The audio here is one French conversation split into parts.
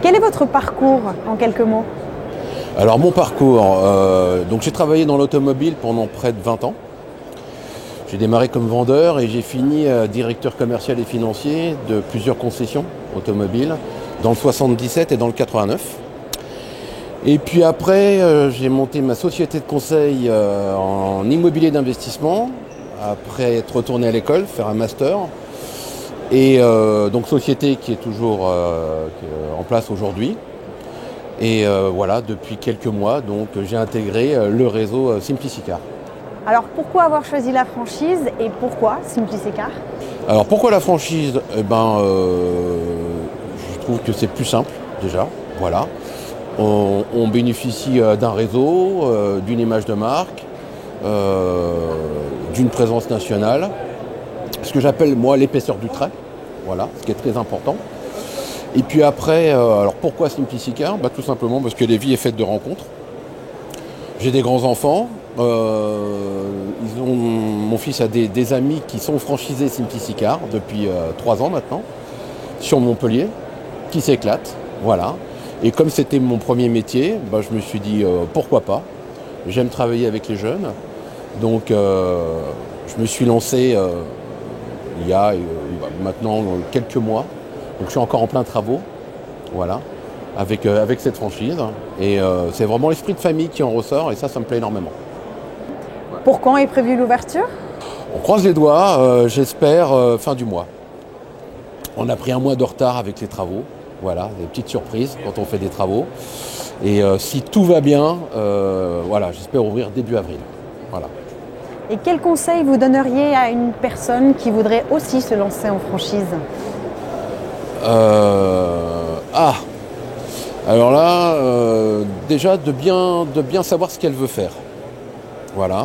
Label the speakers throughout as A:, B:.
A: Quel est votre parcours en quelques mots?
B: Alors mon parcours, donc j'ai travaillé dans l'automobile pendant près de 20 ans. J'ai démarré comme vendeur et j'ai fini directeur commercial et financier de plusieurs concessions automobiles dans le 77 et dans le 89. Et puis après, j'ai monté ma société de conseil en immobilier d'investissement, après être retourné à l'école, faire un master. Et donc société qui est toujours en place aujourd'hui. Et voilà, depuis quelques mois, donc j'ai intégré le réseau Simplicicar.
A: Alors pourquoi avoir choisi la franchise et pourquoi Simplicicar?
B: Alors pourquoi la franchise? Je trouve que c'est plus simple déjà. Voilà. On bénéficie d'un réseau, d'une image de marque, d'une présence nationale. Ce que j'appelle moi l'épaisseur du trait. Voilà, ce qui est très important. Et puis après, alors pourquoi Simplicicar? Tout simplement parce que la vie est faite de rencontres. J'ai des grands-enfants. Mon fils a des amis qui sont franchisés Simplicicar depuis 3 ans maintenant, sur Montpellier, qui s'éclatent. Voilà. Et comme c'était mon premier métier, je me suis dit pourquoi pas. J'aime travailler avec les jeunes. Donc je me suis lancé il y a maintenant quelques mois. Donc je suis encore en plein travaux. Voilà. Avec cette franchise. Et c'est vraiment l'esprit de famille qui en ressort et ça me plaît énormément.
A: Pour quand est prévue l'ouverture?
B: On croise les doigts, j'espère fin du mois. On a pris un mois de retard avec les travaux. Voilà, des petites surprises quand on fait des travaux. Et si tout va bien, voilà, j'espère ouvrir début avril. Voilà.
A: Et quel conseil vous donneriez à une personne qui voudrait aussi se lancer en franchise?
B: Alors là, déjà de bien savoir ce qu'elle veut faire. Voilà.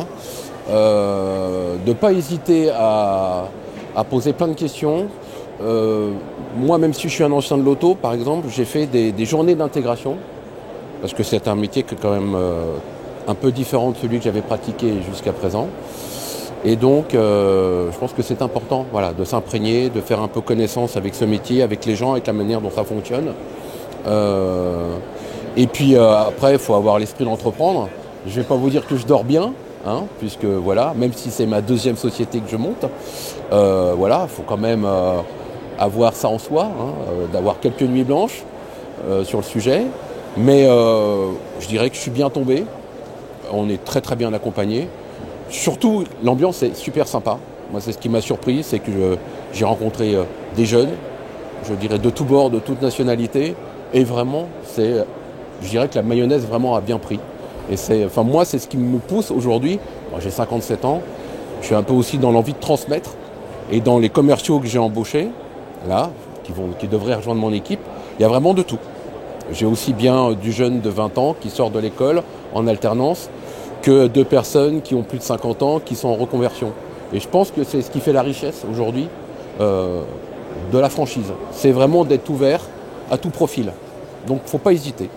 B: De ne pas hésiter à poser plein de questions. Moi, même si je suis un ancien de l'auto, par exemple, j'ai fait des journées d'intégration. Parce que c'est un métier qui est quand même un peu différent de celui que j'avais pratiqué jusqu'à présent. Et donc, je pense que c'est important de s'imprégner, de faire un peu connaissance avec ce métier, avec les gens, avec la manière dont ça fonctionne. Et puis après, il faut avoir l'esprit d'entreprendre. Je ne vais pas vous dire que je dors bien, puisque voilà, même si c'est ma deuxième société que je monte, il faut quand même avoir ça en soi, d'avoir quelques nuits blanches sur le sujet. Mais je dirais que je suis bien tombé. On est très très bien accompagné. Surtout, l'ambiance est super sympa. Moi, c'est ce qui m'a surpris, c'est que j'ai rencontré des jeunes, je dirais de tous bords, de toutes nationalités. Et vraiment, je dirais que la mayonnaise vraiment a bien pris. Et moi, c'est ce qui me pousse aujourd'hui. Moi, j'ai 57 ans. Je suis un peu aussi dans l'envie de transmettre. Et dans les commerciaux que j'ai embauchés, là, qui devraient rejoindre mon équipe, il y a vraiment de tout. J'ai aussi bien du jeune de 20 ans qui sort de l'école en alternance que de personnes qui ont plus de 50 ans qui sont en reconversion. Et je pense que c'est ce qui fait la richesse aujourd'hui de la franchise. C'est vraiment d'être ouvert à tout profil. Donc il ne faut pas hésiter.